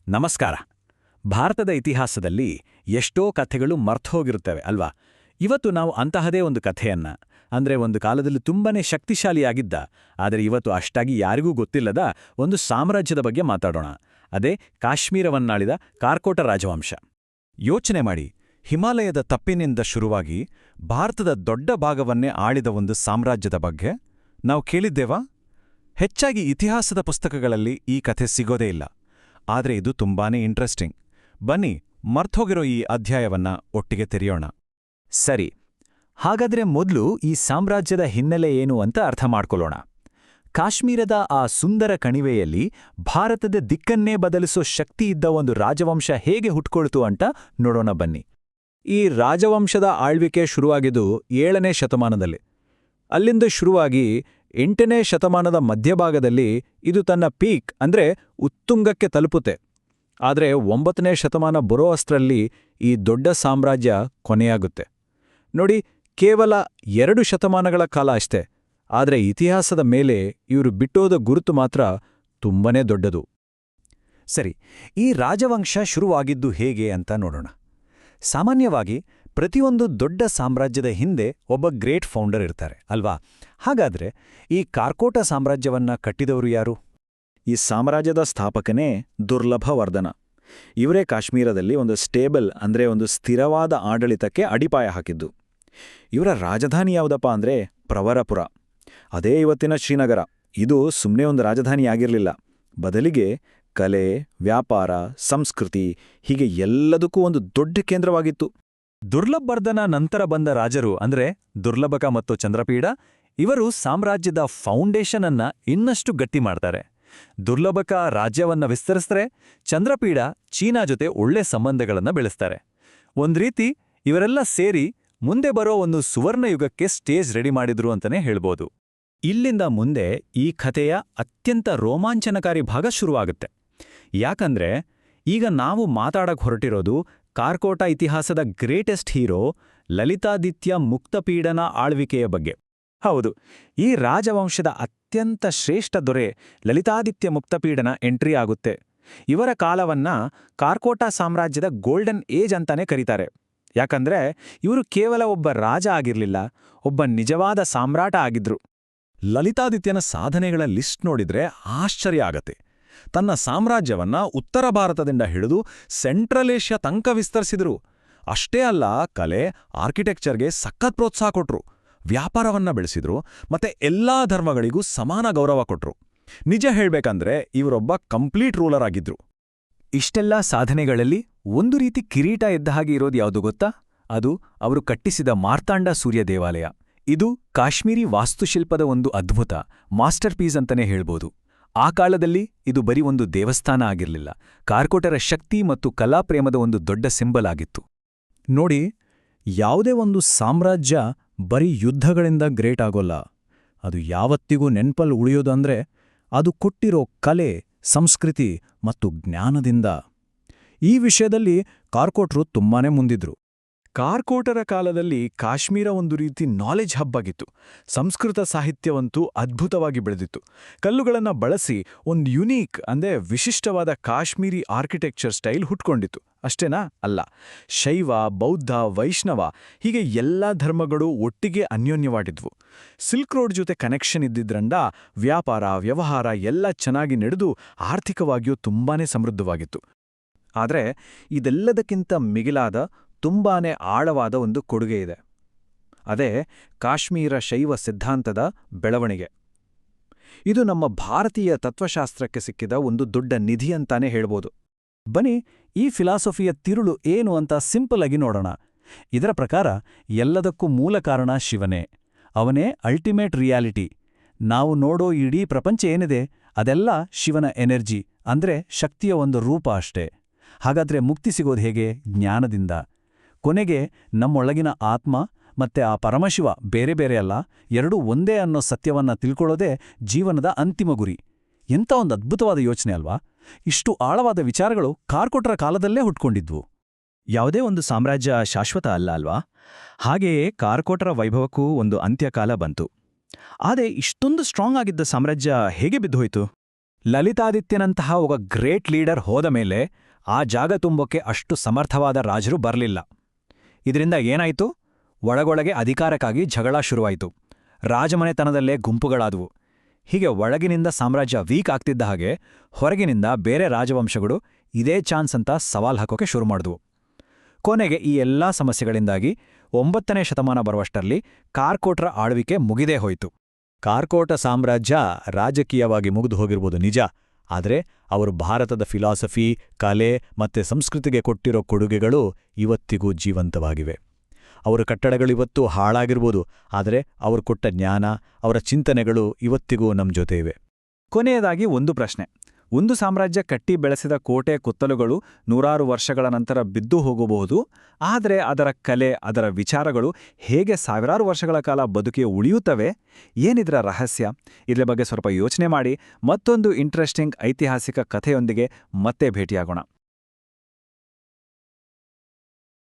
ನಮಸ್ಕಾರ. ಭಾರತದ ಇತಿಹಾಸದಲ್ಲಿ ಎಷ್ಟೋ ಕಥೆಗಳು ಮರ್ತೋಗಿರುತ್ತವೆ ಅಲ್ವಾ? ಇವತ್ತು ನಾವು ಅಂತಹದೇ ಒಂದು ಕಥೆಯನ್ನ, ಒಂದು ಕಾಲದಲ್ಲಿ ತುಂಬಾನೇ ಶಕ್ತಿಶಾಲಿಯಾಗಿದ್ದ, ಆದರೆ ಇವತ್ತು ಅಷ್ಟಾಗಿ ಯಾರಿಗೂ ಗೊತ್ತಿಲ್ಲದ ಒಂದು ಸಾಮ್ರಾಜ್ಯದ ಬಗ್ಗೆ ಮಾತಾಡೋಣ. ಅದೇ ಕಾಶ್ಮೀರವನ್ನಾಳಿದ ಕಾರ್ಕೋಟ ರಾಜವಂಶ. ಯೋಚನೆ ಮಾಡಿ, ಹಿಮಾಲಯದ ತಪ್ಪಿನಿಂದ ಶುರುವಾಗಿ ಭಾರತದ ದೊಡ್ಡ ಭಾಗವನ್ನೇ ಆಳಿದ ಒಂದು ಸಾಮ್ರಾಜ್ಯದ ಬಗ್ಗೆ ನಾವು ಕೇಳಿದ್ದೇವಾ? ಹೆಚ್ಚಾಗಿ ಇತಿಹಾಸದ ಪುಸ್ತಕಗಳಲ್ಲಿ ಈ ಕಥೆ ಸಿಗೋದೇ ಇಲ್ಲ. ಆದರೆ ಇದು ತುಂಬಾನೇ ಇಂಟ್ರೆಸ್ಟಿಂಗ್. ಬನ್ನಿ, ಮರ್ತೋಗಿರೋ ಈ ಅಧ್ಯಾಯವನ್ನ ಒಟ್ಟಿಗೆ ತೆರೆಯೋಣ. ಸರಿ, ಹಾಗಾದ್ರೆ ಮೊದಲು ಈ ಸಾಮ್ರಾಜ್ಯದ ಹಿನ್ನೆಲೆ ಏನು ಅಂತ ಅರ್ಥ ಮಾಡ್ಕೊಳ್ಳೋಣ. ಕಾಶ್ಮೀರದ ಆ ಸುಂದರ ಕಣಿವೆಯಲ್ಲಿ ಭಾರತದ ದಿಕ್ಕನ್ನೇ ಬದಲಿಸೋ ಶಕ್ತಿ ಇದ್ದ ಒಂದು ರಾಜವಂಶ ಹೇಗೆ ಹುಟ್ಕೊಳ್ತು ಅಂತ ನೋಡೋಣ ಬನ್ನಿ. ಈ ರಾಜವಂಶದ ಆಳ್ವಿಕೆ ಶುರುವಾಗಿದ್ದು 7ನೇ ಶತಮಾನದಲ್ಲಿ. ಅಲ್ಲಿಂದ ಶುರುವಾಗಿ 8ನೇ ಶತಮಾನದ ಮಧ್ಯಭಾಗದಲ್ಲಿ ಇದು ತನ್ನ ಪೀಕ್ ಉತ್ತುಂಗಕ್ಕೆ ತಲುಪುತ್ತೆ. ಆದರೆ 9ನೇ ಶತಮಾನ ಬರೋ ಅಷ್ಟರಲ್ಲಿ ಈ ದೊಡ್ಡ ಸಾಮ್ರಾಜ್ಯ ಕೊನೆಯಾಗುತ್ತೆ. ನೋಡಿ, ಕೇವಲ 2 ಶತಮಾನಗಳ ಕಾಲ ಅಷ್ಟೇ. ಆದರೆ ಇತಿಹಾಸದ ಮೇಲೆ ಇವರು ಬಿಟ್ಟೋದ ಗುರುತು ಮಾತ್ರ ತುಂಬನೇ ದೊಡ್ಡದು. ಸರಿ, ಈ ರಾಜವಂಶ ಶುರುವಾಗಿದ್ದು ಹೇಗೆ ಅಂತ ನೋಡೋಣ. ಸಾಮಾನ್ಯವಾಗಿ ಪ್ರತಿಯೊಂದು ದೊಡ್ಡ ಸಾಮ್ರಾಜ್ಯದ ಹಿಂದೆ ಒಬ್ಬ ಗ್ರೇಟ್ ಫೌಂಡರ್ ಇರ್ತಾರೆ ಅಲ್ವಾ? ಹಾಗಾದ್ರೆ ಈ ಕಾರ್ಕೋಟ ಸಾಮ್ರಾಜ್ಯವನ್ನ ಕಟ್ಟಿದವರು ಯಾರು? ಈ ಸಾಮ್ರಾಜ್ಯದ ಸ್ಥಾಪಕನೇ ದುರ್ಲಭವರ್ಧನ. ಇವರೇ ಕಾಶ್ಮೀರದಲ್ಲಿ ಒಂದು ಸ್ಟೇಬಲ್ ಒಂದು ಸ್ಥಿರವಾದ ಆಡಳಿತಕ್ಕೆ ಅಡಿಪಾಯ ಹಾಕಿದ್ದು. ಇವರ ರಾಜಧಾನಿ ಯಾವುದಪ್ಪ ಪ್ರವರಪುರ. ಅದೇ ಇವತ್ತಿನ ಶ್ರೀನಗರ. ಇದು ಸುಮ್ಮನೆ ಒಂದು ರಾಜಧಾನಿಯಾಗಿರಲಿಲ್ಲ. ಬದಲಿಗೆ ಕಲೆ, ವ್ಯಾಪಾರ, ಸಂಸ್ಕೃತಿ ಹೀಗೆ ಎಲ್ಲದಕ್ಕೂ ಒಂದು ದೊಡ್ಡ ಕೇಂದ್ರವಾಗಿತ್ತು. ದುರ್ಲಭವರ್ಧನ ನಂತರ ಬಂದ ರಾಜರು ದುರ್ಲಭಕ ಮತ್ತು ಚಂದ್ರಪೀಡ, ಇವರು ಸಾಮ್ರಾಜ್ಯದ ಫೌಂಡೇಶನ್ ಅನ್ನ ಇನ್ನಷ್ಟು ಗಟ್ಟಿ ಮಾಡ್ತಾರೆ. ದುರ್ಲಭಕ ರಾಜ್ಯವನ್ನ ವಿಸ್ತರಿಸ್ತಾರೆ, ಚಂದ್ರಪೀಡ ಚೀನಾ ಜೊತೆ ಒಳ್ಳೆ ಸಂಬಂಧಗಳನ್ನ ಬೆಳೆಸ್ತಾರೆ. ಒಂದ್ರೀತಿ ಇವರೆಲ್ಲ ಸೇರಿ ಮುಂದೆ ಬರೋ ಒಂದು ಸುವರ್ಣಯುಗಕ್ಕೆ ಸ್ಟೇಜ್ ರೆಡಿ ಮಾಡಿದ್ರು ಅಂತಾನೆ ಹೇಳ್ಬೋದು. ಇಲ್ಲಿಂದ ಮುಂದೆ ಈ ಕಥೆಯ ಅತ್ಯಂತ ರೋಮಾಂಚನಕಾರಿ ಭಾಗ ಶುರುವಾಗುತ್ತೆ. ಯಾಕಂದ್ರೆ ಈಗ ನಾವು ಮಾತಾಡಕ್ ಹೊರಟಿರೋದು ಕಾರ್ಕೋಟ ಇತಿಹಾಸದ ಗ್ರೇಟೆಸ್ಟ್ ಹೀರೋ ಲಲಿತಾದಿತ್ಯ ಮುಕ್ತಪೀಡನ ಆಳ್ವಿಕೆಯ ಬಗ್ಗೆ. ಹೌದು, ಈ ರಾಜವಂಶದ ಅತ್ಯಂತ ಶ್ರೇಷ್ಠ ದೊರೆ ಲಲಿತಾದಿತ್ಯ ಮುಕ್ತಪೀಡನ ಎಂಟ್ರಿ ಆಗುತ್ತೆ. ಇವರ ಕಾಲವನ್ನ ಕಾರ್ಕೋಟ ಸಾಮ್ರಾಜ್ಯದ ಗೋಲ್ಡನ್ ಏಜ್ ಅಂತಾನೆ ಕರೀತಾರೆ. ಯಾಕಂದ್ರೆ ಇವರು ಕೇವಲ ಒಬ್ಬ ರಾಜ ಆಗಿರ್ಲಿಲ್ಲ, ಒಬ್ಬ ನಿಜವಾದ ಸಾಮ್ರಾಟ ಆಗಿದ್ರು. ಲಲಿತಾದಿತ್ಯನ ಸಾಧನೆಗಳ ಲಿಸ್ಟ್ ನೋಡಿದ್ರೆ ಆಶ್ಚರ್ಯ ಆಗತ್ತೆ. ತನ್ನ ಸಾಮ್ರಾಜ್ಯವನ್ನ ಉತ್ತರ ಭಾರತದಿಂದ ಹಿಡಿದು ಸೆಂಟ್ರಲ್ ಏಷ್ಯಾ ತನಕ ವಿಸ್ತರಿಸಿದ್ರು. ಅಷ್ಟೇ ಅಲ್ಲ, ಕಲೆ, ಆರ್ಕಿಟೆಕ್ಚರ್ಗೆ ಸಖತ್ ಪ್ರೋತ್ಸಾಹ ಕೊಟ್ರು, ವ್ಯಾಪಾರವನ್ನ ಬೆಳೆಸಿದ್ರು, ಮತ್ತೆ ಎಲ್ಲಾ ಧರ್ಮಗಳಿಗೂ ಸಮಾನ ಗೌರವ ಕೊಟ್ರು. ನಿಜ ಹೇಳ್ಬೇಕಂದ್ರೆ ಇವರೊಬ್ಬ ಕಂಪ್ಲೀಟ್ ರೂಲರ್ ಆಗಿದ್ರು. ಇಷ್ಟೆಲ್ಲಾ ಸಾಧನೆಗಳಲ್ಲಿ ಒಂದು ರೀತಿ ಕಿರೀಟ ಎದ್ದ ಹಾಗೆ ಇರೋದು ಯಾವುದು ಗೊತ್ತಾ? ಅದು ಅವರು ಕಟ್ಟಿಸಿದ ಮಾರ್ತಾಂಡ ಸೂರ್ಯ ದೇವಾಲಯ. ಇದು ಕಾಶ್ಮೀರಿ ವಾಸ್ತುಶಿಲ್ಪದ ಒಂದು ಅದ್ಭುತ ಮಾಸ್ಟರ್ ಪೀಸ್ ಅಂತಾನೆ ಹೇಳ್ಬೋದು. ಆ ಕಾಲದಲ್ಲಿ ಇದು ಬರೀ ಒಂದು ದೇವಸ್ಥಾನ ಆಗಿರಲಿಲ್ಲ, ಕಾರ್ಕೋಟರ ಶಕ್ತಿ ಮತ್ತು ಕಲಾಪ್ರೇಮದ ಒಂದು ದೊಡ್ಡ ಸಿಂಬಲ್ ಆಗಿತ್ತು. ನೋಡಿ, ಯಾವುದೇ ಒಂದು ಸಾಮ್ರಾಜ್ಯ ಬರೀ ಯುದ್ಧಗಳಿಂದ ಗ್ರೇಟ್ ಆಗೋಲ್ಲ. ಅದು ಯಾವತ್ತಿಗೂ ನೆನ್ಪಲ್ಲಿ ಉಳಿಯೋದಂದ್ರೆ ಅದು ಕೊಟ್ಟಿರೋ ಕಲೆ, ಸಂಸ್ಕೃತಿ ಮತ್ತು ಜ್ಞಾನದಿಂದ. ಈ ವಿಷಯದಲ್ಲಿ ಕಾರ್ಕೋಟರು ತುಂಬಾನೇ ಮುಂದಿದ್ರು. ಕಾರ್ಕೋಟರ ಕಾಲದಲ್ಲಿ ಕಾಶ್ಮೀರ ಒಂದು ರೀತಿ ನಾಲೆಜ್ ಹಬ್ ಆಗಿತ್ತು. ಸಂಸ್ಕೃತ ಸಾಹಿತ್ಯವಂತೂ ಅದ್ಭುತವಾಗಿ ಬೆಳೆದಿತ್ತು. ಕಲ್ಲುಗಳನ್ನು ಬಳಸಿ ಒಂದು ಯುನೀಕ್ ವಿಶಿಷ್ಟವಾದ ಕಾಶ್ಮೀರಿ ಆರ್ಕಿಟೆಕ್ಚರ್ ಸ್ಟೈಲ್ ಹುಟ್ಕೊಂಡಿತ್ತು. ಅಷ್ಟೇನಾ? ಅಲ್ಲ, ಶೈವ, ಬೌದ್ಧ, ವೈಷ್ಣವ ಹೀಗೆ ಎಲ್ಲಾ ಧರ್ಮಗಳು ಒಟ್ಟಿಗೆ ಅನ್ಯೋನ್ಯವಾಗಿದ್ವು. ಸಿಲ್ಕ್ ರೋಡ್ ಜೊತೆ ಕನೆಕ್ಷನ್ ಇದ್ದಿದ್ರಂದ ವ್ಯಾಪಾರ, ವ್ಯವಹಾರ ಎಲ್ಲ ಚೆನ್ನಾಗಿ ನಡೆದು ಆರ್ಥಿಕವಾಗಿಯೂ ತುಂಬಾನೇ ಸಮೃದ್ಧವಾಗಿತ್ತು. ಆದರೆ ಇದೆಲ್ಲದಕ್ಕಿಂತ ಮಿಗಿಲಾದ ತುಂಬಾನೇ ಆಳವಾದ ಒಂದು ಕೊಡುಗೆ ಇದೆ. ಅದೇ ಕಾಶ್ಮೀರ ಶೈವ ಸಿದ್ಧಾಂತದ ಬೆಳವಣಿಗೆ. ಇದು ನಮ್ಮ ಭಾರತೀಯ ತತ್ವಶಾಸ್ತ್ರಕ್ಕೆ ಸಿಕ್ಕಿದ ಒಂದು ದೊಡ್ಡ ನಿಧಿ ಅಂತಾನೆ ಹೇಳ್ಬೋದು. ಬನ್ನಿ, ಈ ಫಿಲಾಸಫಿಯ ತಿರುಳು ಏನು ಅಂತ ಸಿಂಪಲ್ ಆಗಿ ನೋಡೋಣ. ಇದರ ಪ್ರಕಾರ ಎಲ್ಲದಕ್ಕೂ ಮೂಲ ಕಾರಣ ಶಿವನೇ. ಅವನೇ ಅಲ್ಟಿಮೇಟ್ ರಿಯಾಲಿಟಿ. ನಾವು ನೋಡೋ ಇಡೀ ಪ್ರಪಂಚ ಏನಿದೆ ಅದೆಲ್ಲ ಶಿವನ ಎನರ್ಜಿ, ಶಕ್ತಿಯ ಒಂದು ರೂಪ ಅಷ್ಟೇ. ಹಾಗಾದ್ರೆ ಮುಕ್ತಿ ಸಿಗೋದು ಹೇಗೆ? ಜ್ಞಾನದಿಂದ. ಕೊನೆಗೆ ನಮ್ಮೊಳಗಿನ ಆತ್ಮ ಮತ್ತೆ ಆ ಪರಮಶಿವ ಬೇರೆ ಬೇರೆ ಅಲ್ಲ, ಎರಡೂ ಒಂದೇ ಅನ್ನೋ ಸತ್ಯವನ್ನ ತಿಳ್ಕೊಳ್ಳೋದೇ ಜೀವನದ ಅಂತಿಮ ಗುರಿ. ಎಂಥ ಒಂದು ಅದ್ಭುತವಾದ ಯೋಚನೆ ಅಲ್ವಾ? ಇಷ್ಟು ಆಳವಾದ ವಿಚಾರಗಳು ಕಾರ್ಕೋಟರ ಕಾಲದಲ್ಲೇ ಹುಟ್ಕೊಂಡಿದ್ವು. ಯಾವುದೇ ಒಂದು ಸಾಮ್ರಾಜ್ಯ ಶಾಶ್ವತ ಅಲ್ಲ ಅಲ್ವಾ? ಹಾಗೆಯೇ ಕಾರ್ಕೋಟರ ವೈಭವಕ್ಕೂ ಒಂದು ಅಂತ್ಯಕಾಲ ಬಂತು. ಆದರೆ ಇಷ್ಟೊಂದು ಸ್ಟ್ರಾಂಗ್ ಆಗಿದ್ದ ಸಾಮ್ರಾಜ್ಯ ಹೇಗೆ ಬಿದ್ದೋಯ್ತು? ಲಲಿತಾದಿತ್ಯನಂತಹ ಒಬ್ಬ ಗ್ರೇಟ್ ಲೀಡರ್ ಹೋದ ಮೇಲೆ ಆ ಜಾಗ ತುಂಬೋಕೆ ಅಷ್ಟು ಸಮರ್ಥವಾದ ರಾಜರು ಬರಲಿಲ್ಲ. ಇದರಿಂದ ಏನಾಯಿತು? ಒಳಗೊಳಗೆ ಅಧಿಕಾರಕ್ಕಾಗಿ ಜಗಳ ಶುರುವಾಯಿತು. ರಾಜಮನೆತನದಲ್ಲೇ ಗುಂಪುಗಳಾದವು. ಹೀಗೆ ಒಳಗಿನಿಂದ ಸಾಮ್ರಾಜ್ಯ ವೀಕ್ ಆಗ್ತಿದ್ದ ಹಾಗೆ ಹೊರಗಿನಿಂದ ಬೇರೆ ರಾಜವಂಶಗಳು ಇದೇ ಚಾನ್ಸ್ ಅಂತ ಸವಾಲ್ ಹಾಕೋಕೆ ಶುರು ಮಾಡಿದ್ವು. ಕೊನೆಗೆ ಈ ಎಲ್ಲಾ ಸಮಸ್ಯೆಗಳಿಂದಾಗಿ 9ನೇ ಶತಮಾನ ಬರುವಷ್ಟರಲ್ಲಿ ಕಾರ್ಕೋಟರ ಆಳ್ವಿಕೆ ಮುಗಿದೇ ಹೋಯಿತು. ಕಾರ್ಕೋಟ ಸಾಮ್ರಾಜ್ಯ ರಾಜಕೀಯವಾಗಿ ಮುಗಿದು ಹೋಗಿರ್ಬೋದು ನಿಜ, ಆದರೆ ಅವರು ಭಾರತದ ಫಿಲಾಸಫಿ, ಕಲೆ ಮತ್ತೆ ಸಂಸ್ಕೃತಿಗೆ ಕೊಟ್ಟಿರೋ ಕೊಡುಗೆಗಳು ಇವತ್ತಿಗೂ ಜೀವಂತವಾಗಿವೆ. ಅವರ ಕಟ್ಟಡಗಳು ಇವತ್ತು ಹಾಳಾಗಿರ್ಬೋದು, ಆದರೆ ಅವರು ಕೊಟ್ಟ ಜ್ಞಾನ, ಅವರ ಚಿಂತನೆಗಳು ಇವತ್ತಿಗೂ ನಮ್ಮ ಜೊತೆ ಇವೆ. ಕೊನೆಯದಾಗಿ ಒಂದು ಪ್ರಶ್ನೆ. ಒಂದು ಸಾಮ್ರಾಜ್ಯ ಕಟ್ಟಿ ಬೆಳೆಸಿದ ಕೋಟೆ ಕೊತ್ತಲುಗಳು ನೂರಾರು ವರ್ಷಗಳ ನಂತರ ಬಿದ್ದು ಹೋಗಬಹುದು, ಆದರೆ ಅದರ ಕಲೆ, ಅದರ ವಿಚಾರಗಳು ಹೇಗೆ ಸಾವಿರಾರು ವರ್ಷಗಳ ಕಾಲ ಬದುಕಿ ಉಳಿಯುತ್ತವೆ? ಏನಿದರ ರಹಸ್ಯ? ಇದರ ಬಗ್ಗೆ ಸ್ವಲ್ಪ ಯೋಚನೆ ಮಾಡಿ ಮತ್ತೊಂದು ಇಂಟ್ರೆಸ್ಟಿಂಗ್ ಐತಿಹಾಸಿಕ ಕಥೆಯೊಂದಿಗೆ ಮತ್ತೆ ಭೇಟಿಯಾಗೋಣ.